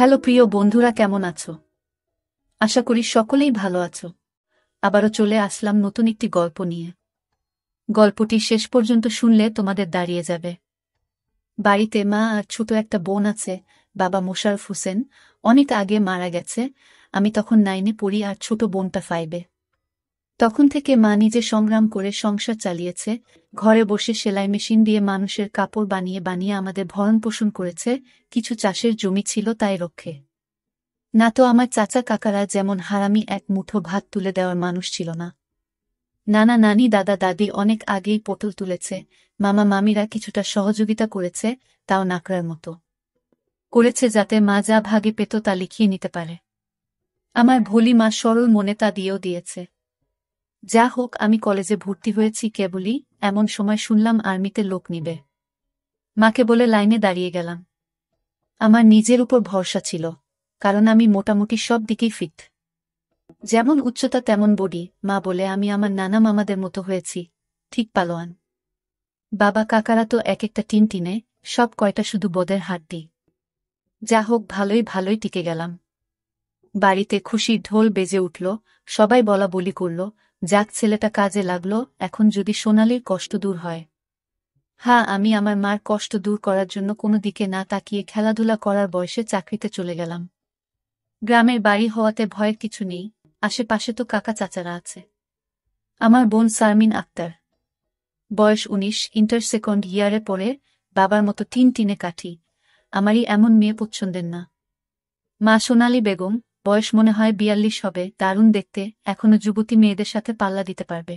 Hello প্রিয় বন্ধুরা, কেমন আছো? আশা করি সকলেই ভালো আছো। আবারও চলে আসলাম নতুন একটি গল্প নিয়ে। গল্পটি শেষ পর্যন্ত শুনলে তোমাদের দাঁড়িয়ে যাবে। বাড়িতে মা আর ছোট একটা বোন আছে। বাবা মোশাররফ হোসেন অনেক আগে মারা গেছে। আমি তখন 9-এ পড়ি আর ছোট বোনটা 5-এ। তখন থেকে মা নিজে সংগ্রাম করে সংসার চালিয়েছে। ঘরে বসে সেলাই মেশিন দিয়ে মানুষের কাপড় বানিয়ে বানিয়ে আমাদের ভরণ পোষণ করেছে। কিছু চাষের জমি ছিল তাই রক্ষে। না তো আমার চাচা কাকারা যেমন হারামি এক মুঠো ভাত তুলে দেওয়ার মানুষ ছিল না। নানা নানি দাদা দাদি অনেক আগেই পটল তুলেছে। মামা মামিরা কিছুটা সহযোগিতা করেছে, তাও নাকড়ার মতো করেছে, যাতে মা যা ভাগে পেত তা লিখিয়ে নিতে পারে। আমার ভোলি মা সরল মনে তা দিয়েও দিয়েছে। যা হোক, আমি কলেজে ভর্তি হয়েছি কেবলই, এমন সময় শুনলাম আর্মিতে লোক নিবে। মাকে বলে লাইনে দাঁড়িয়ে গেলাম। আমার নিজের উপর ভরসা ছিল, কারণ আমি মোটামুটি সব দিকেই ফিট। যেমন উচ্চতা তেমন বডি। মা বলে আমি আমার নানা মামাদের মতো হয়েছি, ঠিক পালোয়ান। বাবা কাকারা তো এক একটা টিনে, সব কয়টা শুধু বদের হাড্ডি। যা হোক, ভালোই ভালোই টিকে গেলাম। বাড়িতে খুশির ঢোল বেজে উঠল, সবাই বলা বলি করল, যাক ছেলেটা কাজে লাগলো, এখন যদি সোনালির কষ্ট দূর হয়। হ্যাঁ, আমি আমার মার কষ্ট দূর করার জন্য কোনো দিকে না তাকিয়ে খেলাধুলা করার বয়সে চাকরিতে চলে গেলাম। গ্রামের বাড়ি হওয়াতে ভয়ের কিছু নেই, আশেপাশে তো কাকা চাচারা আছে। আমার বোন শারমিন আক্তার, বয়স 19, ইন্টার সেকেন্ড ইয়ারে পড়ে। বাবার মতো টিনে কাঠি। আমারই এমন মেয়ে পছন্দের না। মা সোনালী বেগম, বয়স মনে হয় 42 হবে, দারুণ দেখতে, এখনো যুবতী মেয়েদের সাথে পাল্লা দিতে পারবে।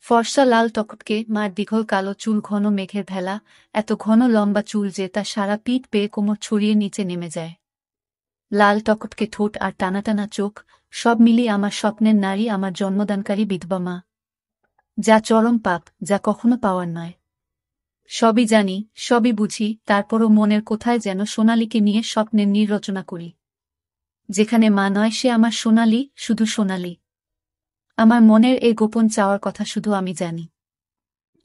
ফর্সা লাল টকটকে, মার দীঘল কালো চুল, ঘন মেঘের ভেলা, এত ঘন লম্বা চুল যে তা সারা পিঠ পেয়ে কোমর ছড়িয়ে নিচে নেমে যায়। লাল টকটকে ঠোঁট আর টানাটানা চোখ, সব মিলিয়ে আমার স্বপ্নের নারী, আমার জন্মদানকারী বিধবা মা। যা চরম পাপ, যা কখনো পাওয়ার নয়। সবই জানি, সবই বুঝি, তারপরও মনের কোথায় যেন সোনালীকে নিয়ে স্বপ্নের নীড় রচনা করি। যেখানে মা নয়, সে আমার সোনালী, শুধু সোনালী। আমার মনের এই গোপন চাওয়ার কথা শুধু আমি জানি।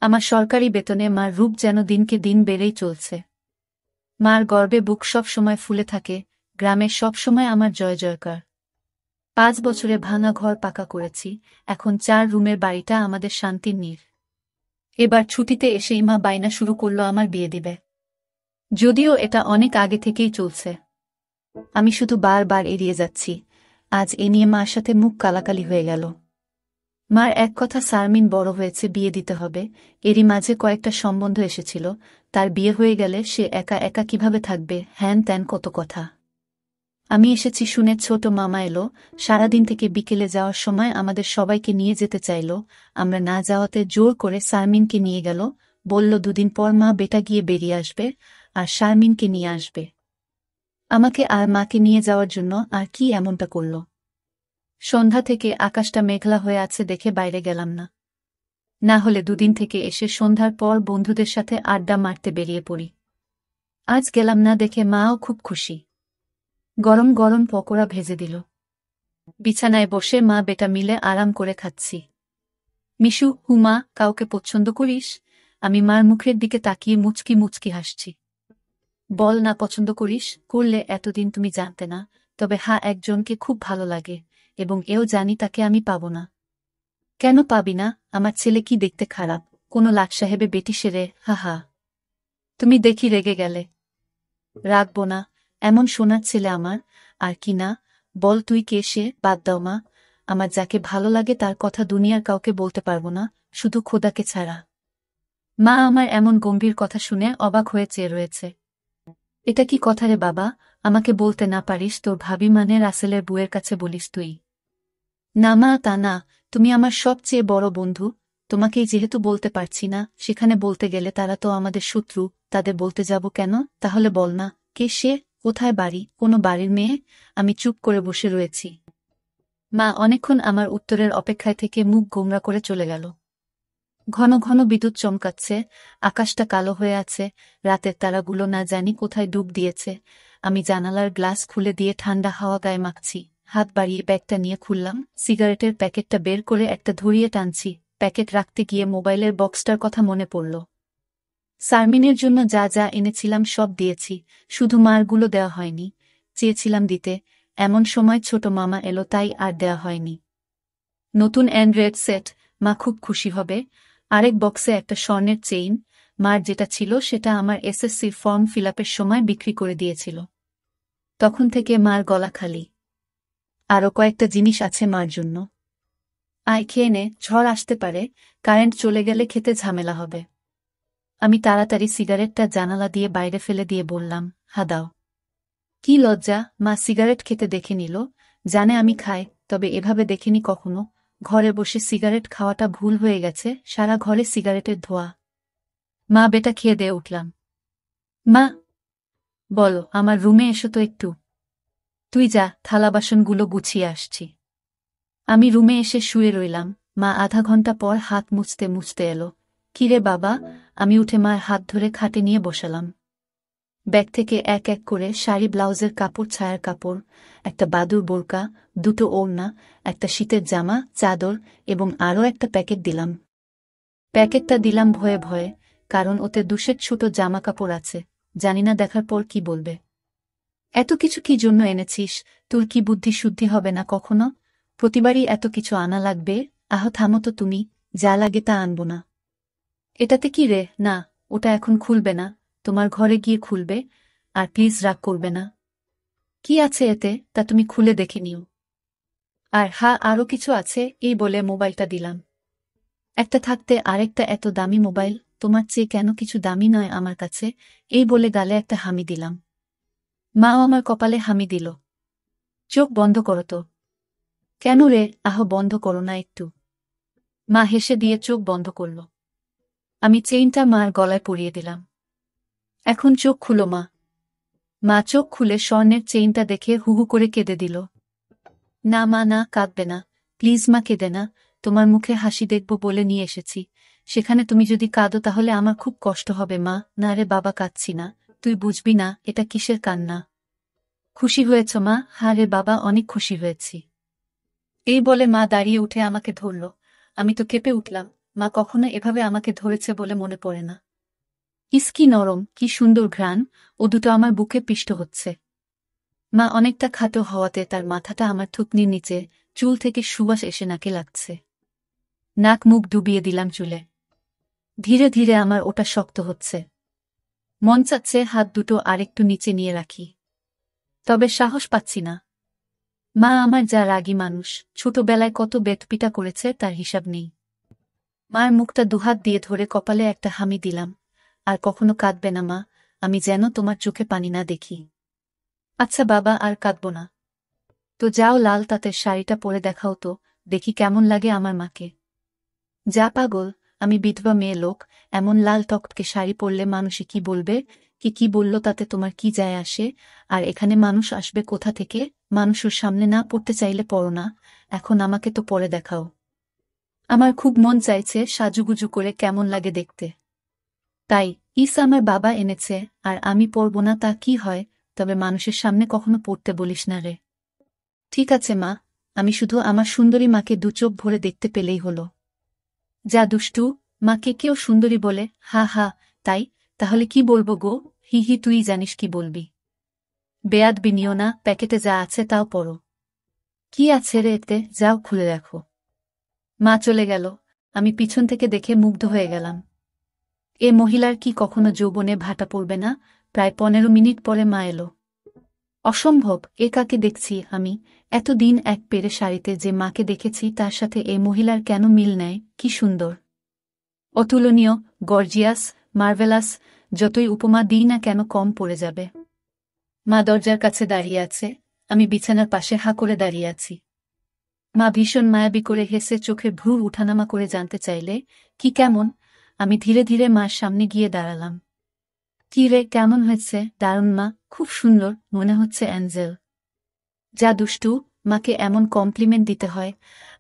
আমার সরকারি বেতনে মার রূপ যেন দিনকে দিন বেড়েই চলছে। মার গর্বে বুক সব সময় ফুলে থাকে, গ্রামে সব সময় আমার জয় জয়কার। 5 বছরে ভাঙা ঘর পাকা করেছি, এখন 4 রুমের বাড়িটা আমাদের শান্তির নীড়। এবার ছুটিতে এসেই মা বায়না শুরু করল আমার বিয়ে দিবে। যদিও এটা অনেক আগে থেকেই চলছে, আমি শুধু বারবার এড়িয়ে যাচ্ছি। আজ এ নিয়ে মার সাথে মুখ কালাকালি হয়ে গেল। মার এক কথা, শারমিন বড় হয়েছে, বিয়ে দিতে হবে। এরই মাঝে কয়েকটা সম্বন্ধ এসেছিল, তার বিয়ে হয়ে গেলে সে একা একা কিভাবে থাকবে, হ্যান ত্যান কত কথা। আমি এসেছি শুনে ছোট মামা এলো, সারাদিন থেকে বিকেলে যাওয়ার সময় আমাদের সবাইকে নিয়ে যেতে চাইল। আমরা না যাওয়াতে জোর করে শারমিনকে নিয়ে গেল, বলল 2 দিন পর মা বেটা গিয়ে বেরিয়ে আসবে, আর শারমিনকে নিয়ে আসবে। আমাকে আর মাকে নিয়ে যাওয়ার জন্য আর কি এমনটা করল? সন্ধ্যা থেকে আকাশটা মেঘলা হয়ে আছে দেখে বাইরে গেলাম না। না হলে 2 দিন থেকে এসে সন্ধ্যার পর বন্ধুদের সাথে আড্ডা মারতে বেরিয়ে পড়ি। আজ গেলাম না দেখে মাও খুব খুশি। গরম গরম পকোড়া ভেজে দিল। বিছানায় বসে মা বেটা মিলে আরাম করে খাচ্ছি। মিশু, হুমা, কাউকে পছন্দ করিস? আমি মার মুখের দিকে তাকিয়ে মুচকি মুচকি হাসছি। বল না পছন্দ করিস, করলে এতদিন তুমি জানতে না। তবে হ্যাঁ, একজনকে খুব ভালো লাগে, এবং এও জানি তাকে আমি পাব না। কেন পাবি না? আমার ছেলে কি দেখতে খারাপ? কোনো লাট সাহেবে বেটি সেরে? হা হা। তুমি দেখি রেগে গেলে। রাখবো না, এমন সোনার ছেলে আমার। আর কি না, বল তুই কে সে? বাদ দাও মা, আমার যাকে ভালো লাগে তার কথা দুনিয়ার কাউকে বলতে পারবো না, শুধু খোদাকে ছাড়া। মা আমার এমন গম্ভীর কথা শুনে অবাক হয়ে চেয়ে রয়েছে। এটা কি কথা রে বাবা? আমাকে বলতে না পারিস তোর ভাবি মানে রাসেলের বুয়ের কাছে বলিস তুই? না মা, তা না, তুমি আমার সবচেয়ে বড় বন্ধু। তোমাকেই যেহেতু বলতে পারছি না, সেখানে বলতে গেলে তারা তো আমাদের শত্রু, তাদের বলতে যাব কেন? তাহলে বল না, কে সে? কোথায় বাড়ি? কোনো বাড়ির মেয়ে? আমি চুপ করে বসে রয়েছি। মা অনেকক্ষণ আমার উত্তরের অপেক্ষায় থেকে মুখ গোমরা করে চলে গেল। ঘন ঘন বিদ্যুৎ চমকাচ্ছে, আকাশটা কালো হয়ে আছে, রাতের তারাগুলো না জানি কোথায় ডুব দিয়েছে। আমি জানালার গ্লাস খুলে দিয়ে ঠান্ডা হাওয়া গায়ে মাখছি। হাত বাড়িয়ে ব্যাগটা নিয়ে খুললাম, সিগারেটের প্যাকেটটা বের করে একটা ধরিয়ে টানছি। প্যাকেট রাখতে গিয়ে মোবাইলের বক্সটার কথা মনে পড়ল। শারমিনের জন্য যা যা এনেছিলাম সব দিয়েছি, শুধু মারগুলো দেওয়া হয়নি। চেয়েছিলাম দিতে, এমন সময় ছোট মামা এলো, তাই আর দেয়া হয়নি। নতুন অ্যান্ড্রয়েড সেট, মা খুব খুশি হবে। আরেক বক্সে একটা স্বর্ণের চেইন, মার যেটা ছিল সেটা আমার এসএসসির ফর্ম ফিলআপের সময় বিক্রি করে দিয়েছিল। তখন থেকে মার গলা খালি। আরও কয়েকটা জিনিস আছে মার জন্য। আয় খেয়ে নে, ঝড় আসতে পারে, কারেন্ট চলে গেলে খেতে ঝামেলা হবে। আমি তাড়াতাড়ি সিগারেটটা জানালা দিয়ে বাইরে ফেলে দিয়ে বললাম, হা দাও। কি লজ্জা, মা সিগারেট খেতে দেখে নিল, জানে আমি খাই, তবে এভাবে দেখেনি কখনো। ঘরে বসে সিগারেট খাওয়াটা ভুল হয়ে গেছে, সারা ঘরে সিগারেটের ধোঁয়া। মা বেটা খেয়ে দিয়ে উঠলাম। মা, বলো, আমার রুমে এসো তো একটু। তুই যা, থালা বাসনগুলো গুছিয়ে আসছি। আমি রুমে এসে শুয়ে রইলাম। মা আধা ঘন্টা পর হাত মুছতে মুছতে এলো। কিরে বাবা? আমি উঠে মার হাত ধরে খাটে নিয়ে বসালাম। ব্যাগ থেকে এক এক করে শাড়ি, ব্লাউজের কাপড়, ছায়ার কাপড়, একটা বাদুর বোরকা, দুটো ওড়না, একটা শীতের জামা, চাদর এবং আরও একটা প্যাকেট দিলাম। প্যাকেটটা দিলাম ভয়ে ভয়ে, কারণ ওতে 2 সেট ছোট জামা কাপড় আছে। জানি না দেখার পর কি বলবে। এত কিছু কি জন্য এনেছিস? তোর কি বুদ্ধি শুদ্ধি হবে না কখনো? প্রতিবারই এত কিছু আনা লাগবে? আহ থামো তো তুমি, যা লাগে তা আনবো না। এটাতে কি রে? না, ওটা এখন খুলবে না, তোমার ঘরে গিয়ে খুলবে। আর প্লিজ রাগ করবে না। কি আছে এতে, তা তুমি খুলে দেখে নিও। আর হ্যাঁ, আরও কিছু আছে, এই বলে মোবাইলটা দিলাম। একটা থাকতে আরেকটা এত দামি মোবাইল, তোমার চেয়ে কেন কিছু দামি নয় আমার কাছে? এই বলে গালে একটা হামি দিলাম। মাও আমার কপালে হামি দিল। চোখ বন্ধ করো তো। কেন রে? আহ বন্ধ করো না একটু। মা হেসে দিয়ে চোখ বন্ধ করল। আমি চেইনটা মার গলায় পরিয়ে দিলাম। এখন চোখ খুলো মা। মা চোখ খুলে স্বর্ণের চেইনটা দেখে হুহু করে কেঁদে দিল। না মা, না, কাঁদবে না, প্লিজ মা, কেঁদে না। তোমার মুখে হাসি দেখব বলে নিয়ে এসেছি, সেখানে তুমি যদি কাঁদো তাহলে আমার খুব কষ্ট হবে মা। না রে বাবা, কাঁদছি না, তুই বুঝবি না এটা কিসের কান্না। খুশি হয়েছ মা? হ্যাঁ রে বাবা, অনেক খুশি হয়েছি। এই বলে মা দাঁড়িয়ে উঠে আমাকে ধরল। আমি তো কেঁপে উঠলাম। মা কখনো এভাবে আমাকে ধরেছে বলে মনে পড়ে না। ইস, কি নরম, কি সুন্দর ঘ্রাণ, ও দুটো আমার বুকে পিষ্ট হচ্ছে। মা অনেকটা খাটো হওয়াতে তার মাথাটা আমার থুতনির নিচে, চুল থেকে সুবাস এসে নাকে লাগছে। নাক মুখ ডুবিয়ে দিলাম চুলে। ধীরে ধীরে আমার ওটা শক্ত হচ্ছে। মন চাচ্ছে হাত দুটো আরেকটু নিচে নিয়ে রাখি, তবে সাহস পাচ্ছি না। মা আমার যা রাগী মানুষ, ছোটবেলায় কত বেটপিটা করেছে তার হিসাব নেই। মার মুখটা দুহাত দিয়ে ধরে কপালে একটা হামি দিলাম। আর কখনো কাঁদবে না মা, আমি যেন তোমার চোখে পানি না দেখি। আচ্ছা বাবা, আর কাঁদব না। তো যাও, লাল তাঁতের শাড়িটা পরে দেখাও তো, দেখি কেমন লাগে আমার মাকে। যা পাগল, আমি বিধবা মেয়ে লোক, এমন লাল টকটকে শাড়ি পরলে মানুষে কি বলবে? কি বলল তাতে তোমার কি যায় আসে? আর এখানে মানুষ আসবে কোথা থেকে? মানুষের সামনে না পড়তে চাইলে পড়ো না, এখন আমাকে তো পরে দেখাও। আমার খুব মন চাইছে সাজুগুজু করে কেমন লাগে দেখতে। তাই ইস আমার বাবা এনেছে, আর আমি পরব না তা কি হয়? তবে মানুষের সামনে কখনো পড়তে বলিস না রে। ঠিক আছে মা, আমি শুধু আমার সুন্দরী মাকে 2 চোখ ভরে দেখতে পেলেই হলো। যা দুষ্টু, মাকে কেউ সুন্দরী বলে? হা হা, তাই? তাহলে কি বলবো গো? হি হি, তুই জানিস কি বলবি। বেয়াদবি নিও না, প্যাকেটে যা আছে তাও পড়ো। কি আছে রে এতে? যাও খুলে রাখো। মা চলে গেল। আমি পিছন থেকে দেখে মুগ্ধ হয়ে গেলাম। এ মহিলার কি কখনো যৌবনে ভাটা পড়বে না? প্রায় 15 মিনিট পরে মা এলো। অসম্ভব, এ কাকে দেখছি আমি? এতদিন এক পেরে শাড়িতে যে মাকে দেখেছি তার সাথে এই মহিলার কেন মিল নেয়? কি সুন্দর, অতুলনীয়, গর্জিয়াস, মার্ভেলাস, যতই উপমা দিই না কেন কম পড়ে যাবে। মা দরজার কাছে দাঁড়িয়ে আছে, আমি বিছানার পাশে হাঁ করে দাঁড়িয়ে আছি। মা ভীষণ মায়াবী করে হেসে চোখে ভ্রু উঠানামা করে জানতে চাইলে, কি কেমন? আমি ধীরে ধীরে মার সামনে গিয়ে দাঁড়ালাম। কি রে, কেমন হয়েছে? দারুণ মা, খুব সুন্দর, মনে হচ্ছে অ্যাঞ্জেল। যা দুষ্টু, মাকে এমন কমপ্লিমেন্ট দিতে হয়?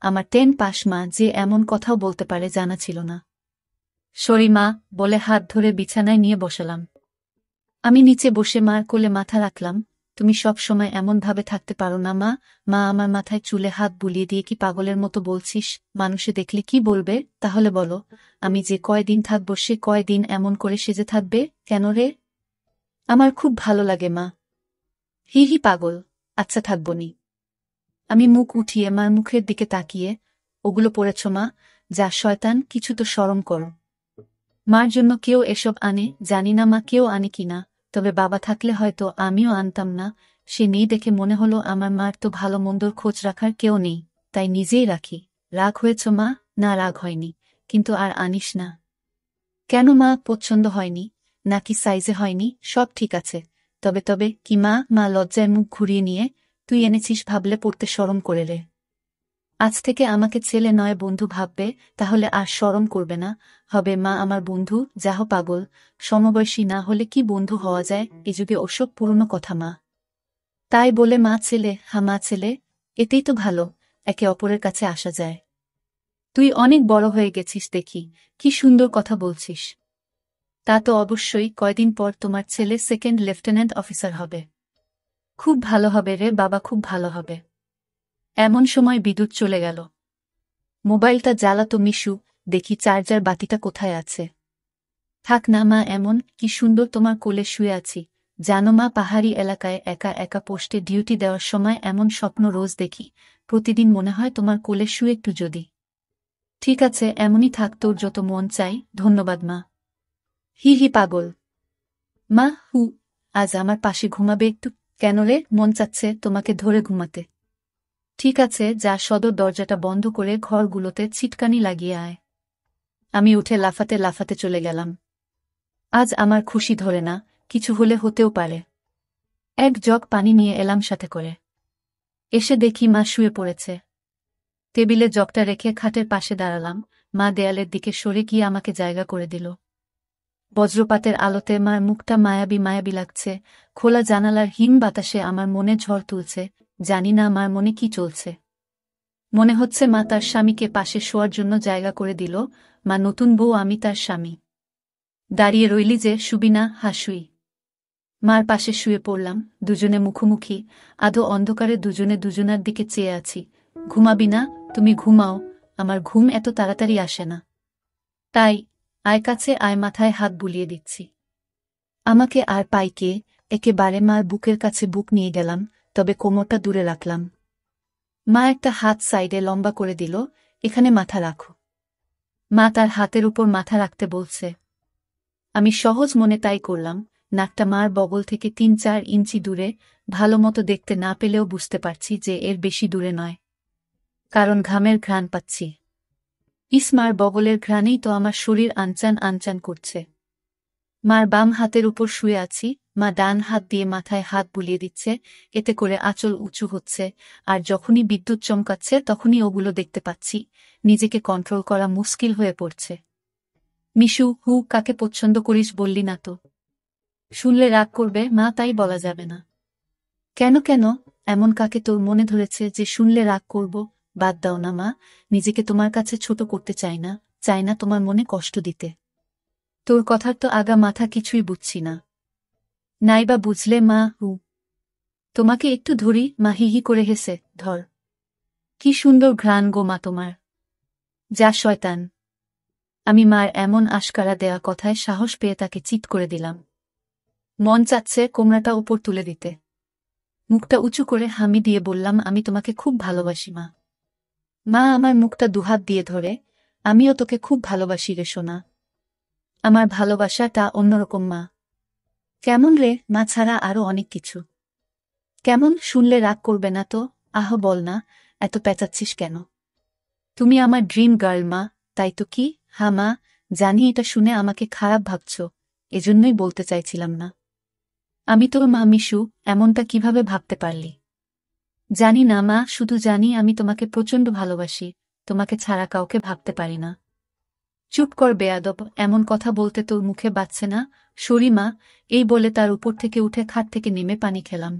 আমার 10 পাস মা যে এমন কথাও বলতে পারে জানা ছিল না। সরি মা, বলে হাত ধরে বিছানায় নিয়ে বসালাম। আমি নিচে বসে মার কোলে মাথা রাখলাম। তুমি সব সময় এমন ভাবে থাকতে পারো না মা। মা আমার মাথায় চুলে হাত বুলিয়ে দিয়ে, কি পাগলের মতো বলছিস? মানুষে দেখলে কি বলবে? তাহলে বলো, আমি যে কয়দিন থাকবো সে কয়দিন এমন করে সেজে থাকবে কেন রে? আমার খুব ভালো লাগে মা। হি হি পাগল, আচ্ছা থাকবনি। আমি মুখ উঠিয়ে মার মুখের দিকে তাকিয়ে, ওগুলো পড়েছ মা? যা শয়তান, কিছু তো শরম করো। মার জন্য কেউ এসব আনে, জানি না মা কেউ আনে কিনা, তবে বাবা থাকলে হয়তো আমিও আনতাম না। সে নেই দেখে মনে হলো আমার মার তো ভালো মন্দর খোঁজ রাখার কেউ নেই, তাই নিজেই রাখি। রাগ হয়েছ মা? না রাগ হয়নি, কিন্তু আর আনিস না। কেন মা, পছন্দ হয়নি? নাকি সাইজে হয়নি? সব ঠিক আছে। তবে তবে কি মা? মা লজ্জায় মুখ ঘুরিয়ে নিয়ে, তুই এনেছিস ভাবলে পড়তে শরম করে রে। আজ থেকে আমাকে ছেলে নয় বন্ধু ভাববে, তাহলে আর শরম করবে না। হবে মা আমার বন্ধু। যাহ পাগল, সমবয়সী না হলে কি বন্ধু হওয়া যায় এ যুগে? ওসব পুরনো কথা মা। তাই বলে মা ছেলে, হা মা ছেলে, এতেই তো ভালো, একে অপরের কাছে আসা যায়। তুই অনেক বড় হয়ে গেছিস দেখি, কি সুন্দর কথা বলছিস। তা তো অবশ্যই, কয়দিন পর তোমার ছেলে সেকেন্ড লেফটেন্যান্ট অফিসার হবে। খুব ভালো হবে রে বাবা, খুব ভালো হবে। এমন সময় বিদ্যুৎ চলে গেল। মোবাইলটা জ্বালাতো মিশু, দেখি চার্জার বাতিটা কোথায় আছে। থাক না মা এমন, কি সুন্দর তোমার কোলে শুয়ে আছি। জানো মা, পাহাড়ি এলাকায় একা একা পোস্টে ডিউটি দেওয়ার সময় এমন স্বপ্ন রোজ দেখি। প্রতিদিন মনে হয় তোমার কোলে শুয়ে একটু যদি। ঠিক আছে, এমনই থাক, তোর যত মন চাই। ধন্যবাদ মা। হি হি পাগল। মা হু, আজ আমার পাশে ঘুমাবে একটু? কেন রে, মন চাচ্ছে তোমাকে ধরে ঘুমাতে। ঠিক আছে, যা সদর দরজাটা বন্ধ করে ঘরগুলোতে ছিটকানি লাগিয়ে আয়। আমি উঠে লাফাতে লাফাতে চলে গেলাম। আজ আমার খুশি ধরে না, কিছু হলে হতেও পারে। এক জগ পানি নিয়ে এলাম সাথে করে। এসে দেখি মা শুয়ে পড়েছে। টেবিলে জগটা রেখে খাটের পাশে দাঁড়ালাম। মা দেয়ালের দিকে সরে গিয়ে আমাকে জায়গা করে দিল। বজ্রপাতের আলোতে মার মুখটা মায়াবী মায়াবী লাগছে। খোলা জানালার হিম বাতাসে আমার মনে ঝড় তুলছে। জানি না আমার মনে কি চলছে। মনে হচ্ছে মা তার স্বামীকে পাশে শোয়ার জন্য জায়গা করে দিল। মা নতুন বউ, আমি তার স্বামী। দাঁড়িয়ে রইলি যে, শুবি না? হাসুই। মার পাশে শুয়ে পড়লাম, দুজনে মুখোমুখি। আধো অন্ধকারে দুজনে দুজনার দিকে চেয়ে আছি। ঘুমাবি না? তুমি ঘুমাও, আমার ঘুম এত তাড়াতাড়ি আসে না। তাই আয় কাছে আয়, মাথায় হাত বুলিয়ে দিচ্ছি। আমাকে আর পাইকে একেবারে মার বুকের কাছে বুক নিয়ে গেলাম, তবে কোমরটা দূরে রাখলাম। মা একটা হাত সাইডে লম্বা করে দিল। এখানে মাথা রাখো। মা তার হাতের উপর মাথা রাখতে বলছে। আমি সহজ মনে তাই করলাম। নাকটা মার বগল থেকে ৩-৪ ইঞ্চি দূরে। ভালো মতো দেখতে না পেলেও বুঝতে পারছি যে এর বেশি দূরে নয়, কারণ ঘামের ঘ্রাণ পাচ্ছি। মার বগলের ঘ্রাণেই তো আমার শরীর আনচান আনচান করছে। মার বাম হাতের উপর শুয়ে আছি, মা ডান হাত দিয়ে মাথায় হাত বুলিয়ে দিচ্ছে। এতে করে আঁচল উঁচু হচ্ছে, আর যখনই বিদ্যুৎ চমকাচ্ছে তখনই ওগুলো দেখতে পাচ্ছি। নিজেকে কন্ট্রোল করা মুশকিল হয়ে পড়ছে। মিশু, হু, কাকে পছন্দ করিস বললি না তো? শুনলে রাগ করবে মা, তাই বলা যাবে না। কেন কেন, এমন কাকে তোর মনে ধরেছে যে শুনলে রাগ করব? বাদ দাও না মা, নিজেকে তোমার কাছে ছোট করতে চাই না তোমার মনে কষ্ট দিতে। তোর কথার তো আগা মাথা কিছুই বুঝছি না। নাইবা বুঝলে মা, হু। তোমাকে একটু ধরি মা, হিহি করে হেসে। ধর। কি সুন্দর ঘ্রাণ গো মা তোমার। যা শয়তান। আমি মার এমন আশকারা দেয়া কথায় সাহস পেয়ে তাকে চিৎ করে দিলাম। মন চাচ্ছে কোমরাটা উপর তুলে দিতে। মুখটা উঁচু করে হামি দিয়ে বললাম, আমি তোমাকে খুব ভালোবাসি মা। মা আমার মুখটা দুহাত দিয়ে ধরে, আমিও তোকে খুব ভালোবাসি রে সোনা। আমার ভালোবাসাটা অন্যরকম মা। কেমন রে? মা ছাড়া আরো অনেক কিছু। কেমন? শুনলে রাগ করবে না তো? আহ বল না, এত পেঁচাচ্ছিস কেন? তুমি আমার ড্রিম গার্ল মা। তাই তো। কি? হ্যাঁ মা, জানি এটা শুনে আমাকে খারাপ ভাবছ, এজন্যই বলতে চাইছিলাম না। আমি তোর মা মিশু, এমনটা কিভাবে ভাবতে পারলি? জানি না মা, শুধু জানি আমি তোমাকে প্রচণ্ড ভালোবাসি। তোমাকে ছাড়া কাউকে ভাবতে পারি না। চুপ কর বেয়াদব, এমন কথা বলতে তোর মুখে বাজছে না? সরি মা। এই বলে তার উপর থেকে উঠে খাট থেকে নেমে পানি খেলাম।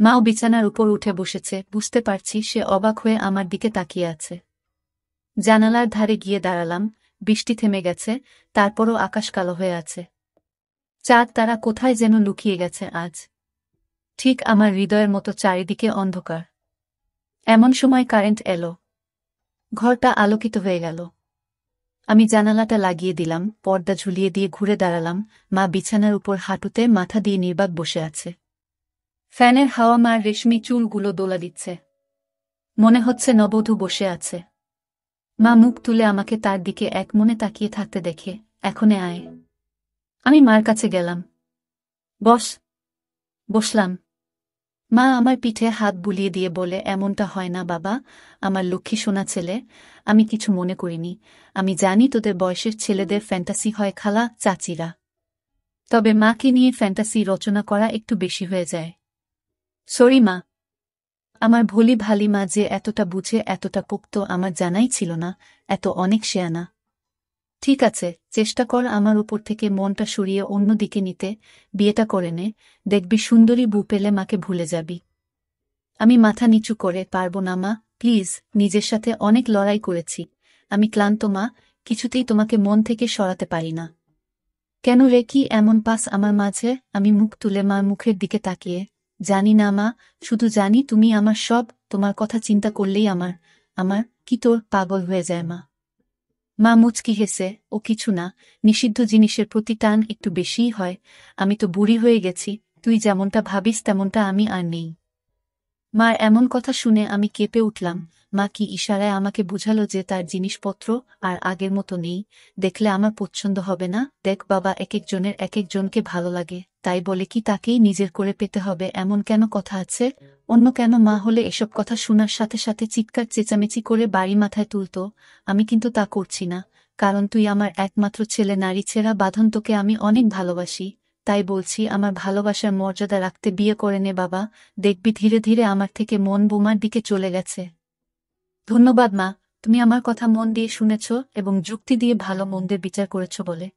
মাও বিছানার উপর উঠে বসেছে, বুঝতে পারছি সে অবাক হয়ে আমার দিকে তাকিয়ে আছে। জানালার ধারে গিয়ে দাঁড়ালাম। বৃষ্টি থেমে গেছে, তারপরও আকাশ কালো হয়ে আছে। চাঁদ তারা কোথায় যেন লুকিয়ে গেছে আজ। ঠিক আমার হৃদয়ের মতো চারিদিকে অন্ধকার। এমন সময় কারেন্ট এলো। ঘরটা আলোকিত হয়ে গেল। আমি জানালাটা লাগিয়ে দিলাম, পর্দা ঝুলিয়ে দিয়ে ঘুরে দাঁড়ালাম। মা বিছানার উপর হাঁটুতে মাথা দিয়ে নির্বাক বসে আছে। ফ্যানের হাওয়া মার রেশমি চুলগুলো দোলা দিচ্ছে। মনে হচ্ছে নববধূ বসে আছে। মা মুখ তুলে আমাকে তার দিকে এক মনে তাকিয়ে থাকতে দেখে, এখনে আয়। আমি মার কাছে গেলাম। বস। বসলাম। মা আমার পিঠে হাত বুলিয়ে দিয়ে বলে, এমনটা হয় না বাবা, আমার লক্ষ্মী সোনা ছেলে, আমি কিছু মনে করিনি। আমি জানি তোদের বয়সের ছেলেদের ফ্যান্টাসি হয় খালা চাচিরা, তবে মাকে নিয়ে ফ্যান্টাসি রচনা করা একটু বেশি হয়ে যায়। সরি মা। আমার ভোলি ভালি মা যে এতটা বুঝে এতটা পোক্ত আমার জানাই ছিল না, এত অনেক শেয়ানা। ঠিক আছে, চেষ্টা কর আমার উপর থেকে মনটা সরিয়ে অন্য দিকে নিতে, বিয়েটা করে নে, দেখবি সুন্দরী বউ পেলে মাকে ভুলে যাবি। আমি মাথা নিচু করে, পারব না মা, প্লিজ, নিজের সাথে অনেক লড়াই করেছি, আমি ক্লান্ত মা, কিছুতেই তোমাকে মন থেকে সরাতে পারি না। কেন রে, কি এমন পাস আমার মাঝে? আমি মুখ তুলে মার মুখের দিকে তাকিয়ে, জানি না মা, শুধু জানি তুমি আমার সব, তোমার কথা চিন্তা করলেই আমার আমার কি তোর পাগল হয়ে যায় মা। মা মুচকি হেসে, ও কিছু না, নিষিদ্ধ জিনিসের প্রতি টান একটু বেশিই হয়, আমি তো বুড়ি হয়ে গেছি, তুই যেমনটা ভাবিস তেমনটা আমি আর নেই। মার এমন কথা শুনে আমি কেঁপে উঠলাম। মা কি ইশারায় আমাকে বুঝালো যে তার জিনিসপত্র আর আগের মতো নেই, দেখলে আমার পছন্দ হবে না? দেখ বাবা, এক একজনের এক একজনকে ভালো লাগে, তাই বলে কি তাকেই নিজের করে পেতে হবে এমন কেন কথা আছে? অন্য কেন মা হলে এসব কথা শোনার সাথে সাথে চিৎকার চেঁচামেচি করে বাড়ি মাথায় তুলত, আমি কিন্তু তা করছি না, কারণ তুই আমার একমাত্র ছেলে, নারী ছেঁড়া বাঁধন, তোকে আমি অনেক ভালোবাসি, তাই বলছি আমার ভালোবাসার মর্যাদা রাখতে বিয়ে করে নে বাবা, দেখবি ধীরে ধীরে আমার থেকে মন বোমার দিকে চলে গেছে। ধন্যবাদ মা, তুমি আমার কথা মন দিয়ে শুনেছ এবং যুক্তি দিয়ে ভালো মন্দের বিচার করেছ বলে।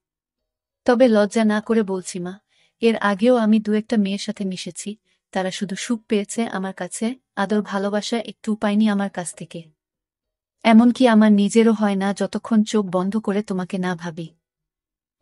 তবে লজ্জা না করে বলছি মা, এর আগেও আমি দু একটা মেয়ের সাথে মিশেছি, তারা শুধু সুখ পেয়েছে আমার কাছে, আদর ভালোবাসা একটু পায়নি আমার কাছ থেকে। এমনকি আমার নিজেরও হয় না যতক্ষণ চোখ বন্ধ করে তোমাকে না ভাবি।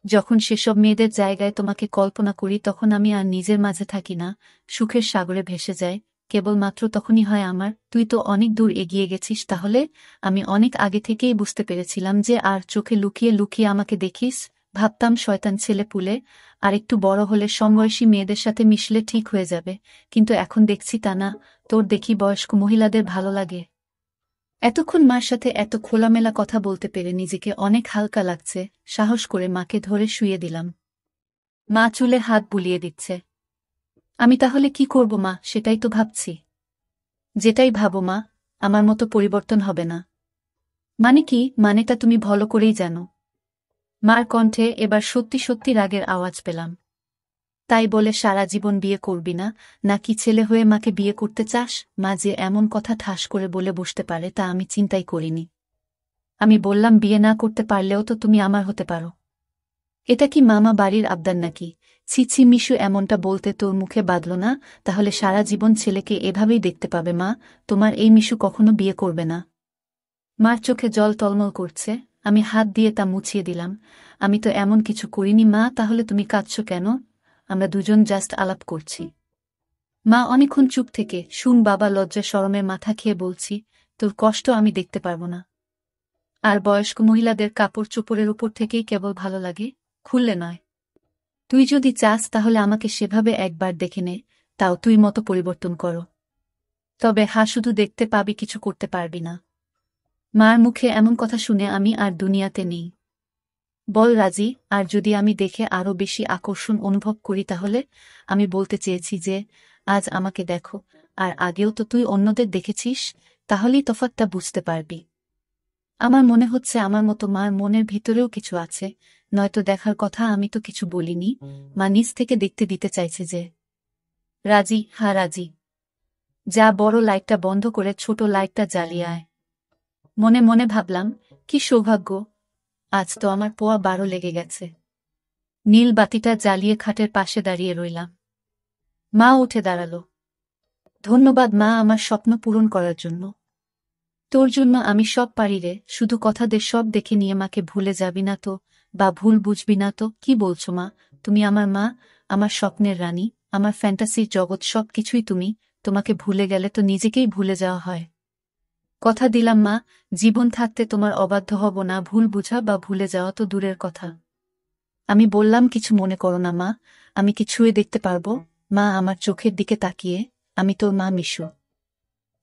যখন সেসব মেয়েদের জায়গায় তোমাকে কল্পনা করি তখন আমি আর নিজের মাঝে থাকি না, সুখের সাগরে ভেসে যায়, কেবলমাত্র তখনই হয় আমার। তুই তো অনেক দূর এগিয়ে গেছিস তাহলে, আমি অনেক আগে থেকেই বুঝতে পেরেছিলাম যে আর চোখে লুকিয়ে লুকিয়ে আমাকে দেখিস, ভাবতাম শয়তান ছেলে পুলে, আর একটু বড় হলে সমবয়সী মেয়েদের সাথে মিশলে ঠিক হয়ে যাবে, কিন্তু এখন দেখছি তা না, তোর দেখি বয়স্ক মহিলাদের ভালো লাগে। এতক্ষণ মার সাথে এত খোলামেলা কথা বলতে পেরে নিজেকে অনেক হালকা লাগছে, সাহস করে মাকে ধরে শুইয়ে দিলাম। মা চুলে হাত বুলিয়ে দিচ্ছে। আমি তাহলে কি করব মা, সেটাই তো ভাবছি। যেটাই ভাবো মা, আমার মতো পরিবর্তন হবে না। মানে কি? মানেটা তুমি ভালো করেই জানো। মার কণ্ঠে এবার সত্যি সত্যি রাগের আওয়াজ পেলাম। তাই বলে সারা জীবন বিয়ে করবি না, নাকি ছেলে হয়ে মাকে বিয়ে করতে চাস? মা যে এমন কথা ঠাস করে বলে বসতে পারে তা আমি চিন্তাই করিনি। আমি বললাম, বিয়ে না করতে পারলেও তো তুমি আমার হতে পারো। এটা কি মামা বাড়ির আবদার নাকি? ছি ছি মিশু, এমনটা বলতে তোর মুখে বাঁধল না? তাহলে সারা জীবন ছেলেকে এভাবেই দেখতে পাবে মা, তোমার এই মিশু কখনো বিয়ে করবে না। মার চোখে জল টলমল করছে, আমি হাত দিয়ে তা মুছিয়ে দিলাম। আমি তো এমন কিছু করিনি মা, তাহলে তুমি কাঁদছ কেন? আমরা দুজন জাস্ট আলাপ করছি। মা অনেকক্ষণ চুপ থেকে, শুন বাবা, লজ্জা শরমে মাথা খেয়ে বলছি, তোর কষ্ট আমি দেখতে পারবো না। আর বয়স্ক মহিলাদের কাপড় চোপড়ের উপর থেকেই কেবল ভালো লাগে, খুললে নয়। তুই যদি চাস তাহলে আমাকে সেভাবে একবার দেখে নে, তাও তুই মতো পরিবর্তন করো। তবে শুধু দেখতে পাবি, কিছু করতে পারবি না। মার মুখে এমন কথা শুনে আমি আর দুনিয়াতে নেই। বল রাজি, আর যদি আমি দেখে আরও বেশি আকর্ষণ অনুভব করি তাহলে? আমি বলতে চেয়েছি যে, আজ আমাকে দেখো, আর আগেও তো তুই অন্যদের দেখেছিস, তাহলেই তফাৎটা বুঝতে পারবি। আমার মনে হচ্ছে আমার মতো মার মনের ভিতরেও কিছু আছে, নয়তো দেখার কথা আমি তো কিছু বলিনি। মা নিজ থেকে দেখতে দিতে চাইছে যে। রাজি? হ্যাঁ রাজি। যা, বড় লাইটটা বন্ধ করে ছোট লাইটটা জ্বালিয়ে আয়। মনে মনে ভাবলাম, কি সৌভাগ্য, আজ তো আমার পোয়া 12 লেগে গেছে। নীল বাতিটা জ্বালিয়ে খাটের পাশে দাঁড়িয়ে রইলাম। মা উঠে দাঁড়ালো। ধন্যবাদ মা, আমার স্বপ্ন পূরণ করার জন্য। তোর জন্য আমি সব পারি রে, শুধু কথা দে সব দেখে নিয়ে মাকে ভুলে যাবি না তো, বা ভুল বুঝবি না তো? কি বলছো মা, তুমি আমার মা, আমার স্বপ্নের রানী, আমার ফ্যান্টাসির জগৎ, সব কিছুই তুমি। তোমাকে ভুলে গেলে তো নিজেকেই ভুলে যাওয়া হয়। কথা দিলাম মা, জীবন থাকতে তোমার অবাধ্য হব না, ভুল বুঝা বা ভুলে যাওয়া তো দূরের কথা। আমি বললাম, কিছু মনে করো না মা, আমি কি ছুঁয়ে দেখতে পারবো? মা আমার চোখের দিকে তাকিয়ে, আমি তোর মা মিশু।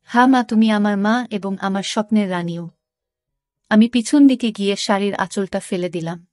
হ্যাঁ মা, তুমি আমার মা এবং আমার স্বপ্নের রানীও। আমি পিছন দিকে গিয়ে শাড়ির আঁচলটা ফেলে দিলাম।